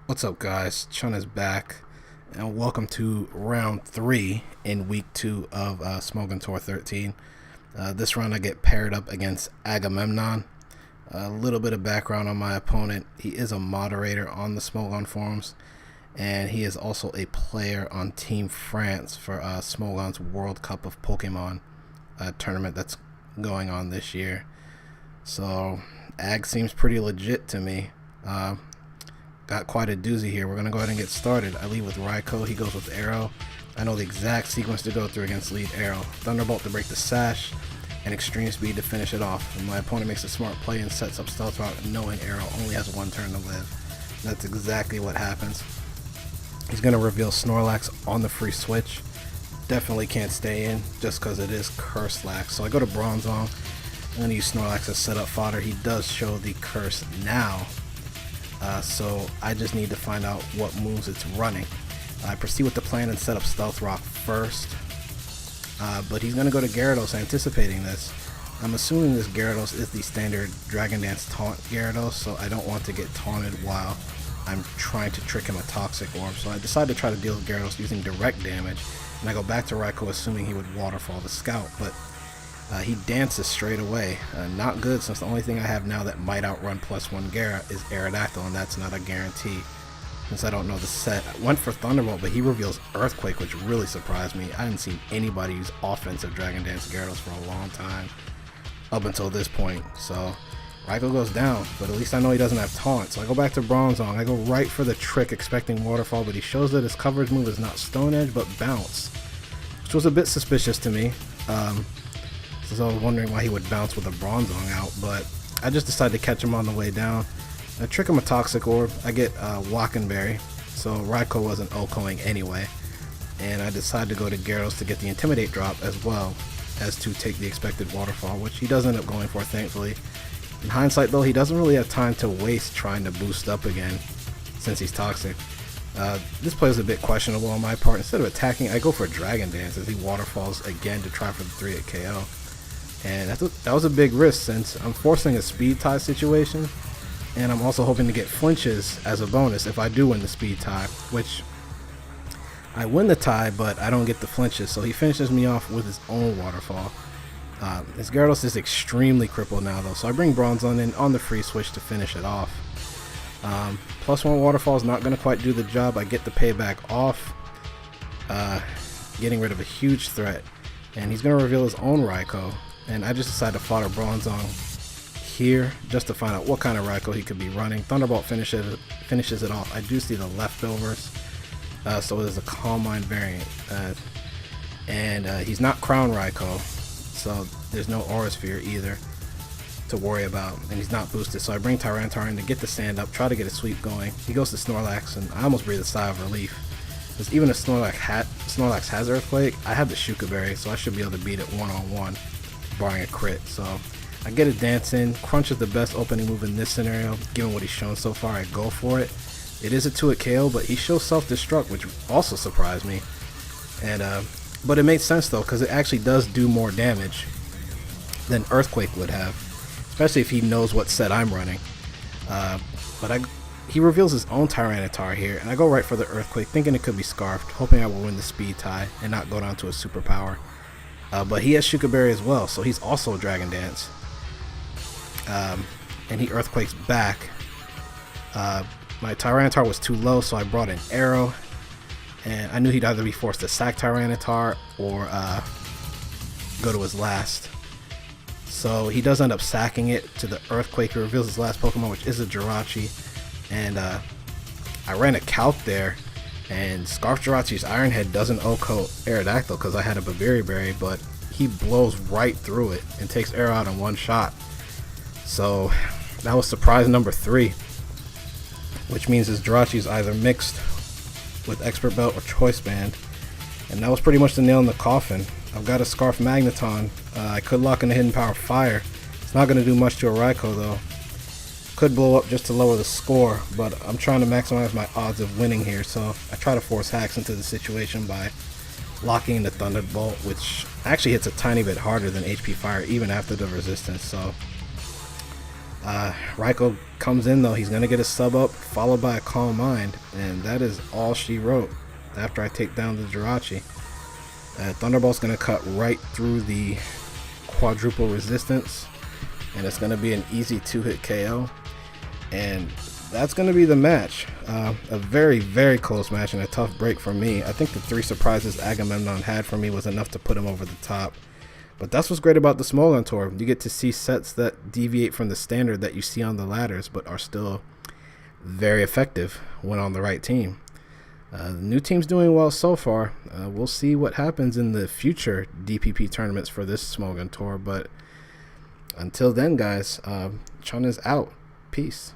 What's up, guys? Chun is back, and welcome to round 3 in week 2 of Smogon Tour XIII. This round I get paired up against Agammemnon. A little bit of background on my opponent. He is a moderator on the Smogon forums, and he is also a player on Team France for Smogon's World Cup of Pokémon tournament that's going on this year. So Ag seems pretty legit to me. Got quite a doozy here. We're going to go ahead and get started. I lead with Raikou. He goes with Arrow. I know the exact sequence to go through against lead Arrow. Thunderbolt to break the sash, and Extreme Speed to finish it off. And my opponent makes a smart play and sets up Stealth Rock, knowing Arrow only has one turn to live. And that's exactly what happens. He's going to reveal Snorlax on the free switch. Definitely can't stay in just because it is Curse-Lax. So I go to Bronzong. I'm going to use Snorlax as setup fodder. He does show the Curse now. So I just need to find out what moves it's running. I proceed with the plan and set up Stealth Rock first. But he's going to go to Gyarados, anticipating this. I'm assuming this Gyarados is the standard Dragon Dance taunt Gyarados, so I don't want to get taunted while I'm trying to trick him a Toxic Orb. So I decide to try to deal with Gyarados using direct damage. And I go back to Raikou assuming he would Waterfall the Scout, but he dances straight away. Not good, since the only thing I have now that might outrun +1 Gyara is Aerodactyl, and that's not a guarantee since I don't know the set. I went for Thunderbolt, but he reveals Earthquake, which really surprised me. I hadn't seen anybody use offensive Dragon Dance Gyarados for a long time up until this point. So Raikou goes down, but at least I know he doesn't have Taunt. So I go back to Bronzong. I go right for the trick, expecting Waterfall, but he shows that his coverage move is not Stone Edge, but Bounce, which was a bit suspicious to me. So I was wondering why he would bounce with a Bronzong out, but I just decided to catch him on the way down. I trick him a Toxic Orb. I get Walkenberry, so Raikou wasn't OHKOing anyway, and I decided to go to Gyarados to get the Intimidate drop as well as to take the expected Waterfall, which he does end up going for, thankfully. In hindsight, though, he doesn't really have time to waste trying to boost up again since he's Toxic. This play is a bit questionable on my part. Instead of attacking, I go for Dragon Dance as he Waterfalls again to try for the 3-hit KO. And that was a big risk, since I'm forcing a speed tie situation, and I'm also hoping to get flinches as a bonus if I do win the speed tie, which I win the tie, but I don't get the flinches, so he finishes me off with his own Waterfall. His Gyarados is extremely crippled now, though, so I bring Bronzong in on the free switch to finish it off. +1 Waterfall is not going to quite do the job. I get the payback off, getting rid of a huge threat, and he's going to reveal his own Raikou. And I just decided to fodder Bronzong here just to find out what kind of Raikou he could be running. Thunderbolt finishes it off. I do see the leftovers, so it is a Calm Mind variant. And he's not Crown Raikou, so there's no Aura Sphere either to worry about. And he's not boosted, so I bring Tyranitar in to get the stand up, try to get a sweep going. He goes to Snorlax, and I almost breathe a sigh of relief, because even if Snorlax has Earthquake, I have the Shuka Berry, so I should be able to beat it one-on-one. Barring a crit. So I get a dance in. Crunch is the best opening move in this scenario, given what he's shown so far. I go for it. It is a 2-hit KO, but he shows self-destruct, which also surprised me. And but it made sense though, because it actually does do more damage than Earthquake would have, especially if he knows what set I'm running. But he reveals his own Tyranitar here, and I go right for the Earthquake, thinking it could be Scarfed, hoping I will win the speed tie and not go down to a superpower. But he has Shuka Berry as well, so he's also Dragon Dance. And he Earthquakes back. My Tyranitar was too low, so I brought in Arrow. And I knew he'd either be forced to sack Tyranitar or go to his last. So he does end up sacking it to the Earthquake. He reveals his last Pokemon, which is a Jirachi. And I ran a Calc there. And Scarf Jirachi's Iron Head doesn't OHKO Aerodactyl because I had a Babiri Berry, but he blows right through it and takes Arrow out in one shot. So That was surprise number 3, which means his Jirachi is either mixed with Expert Belt or Choice Band. And that was pretty much the nail in the coffin. I've got a Scarf Magneton. I could lock in the Hidden Power Fire. It's not going to do much to a Raikou though. Could blow up just to lower the score, but I'm trying to maximize my odds of winning here, so I try to force hacks into the situation by locking in the Thunderbolt, which actually hits a tiny bit harder than HP Fire even after the resistance. So Raikou comes in though. He's going to get a sub up followed by a Calm Mind, and that is all she wrote after I take down the Jirachi. Thunderbolt's going to cut right through the quadruple resistance, and it's going to be an easy 2-hit KO. And that's going to be the match. A very, very close match and a tough break for me. I think the 3 surprises Agammemnon had for me was enough to put him over the top. But that's what's great about the Smogon Tour. You get to see sets that deviate from the standard that you see on the ladders, but are still very effective when on the right team. The new team's doing well so far. We'll see what happens in the future DPP tournaments for this Smogon Tour. But until then, guys, Chun is out. Peace.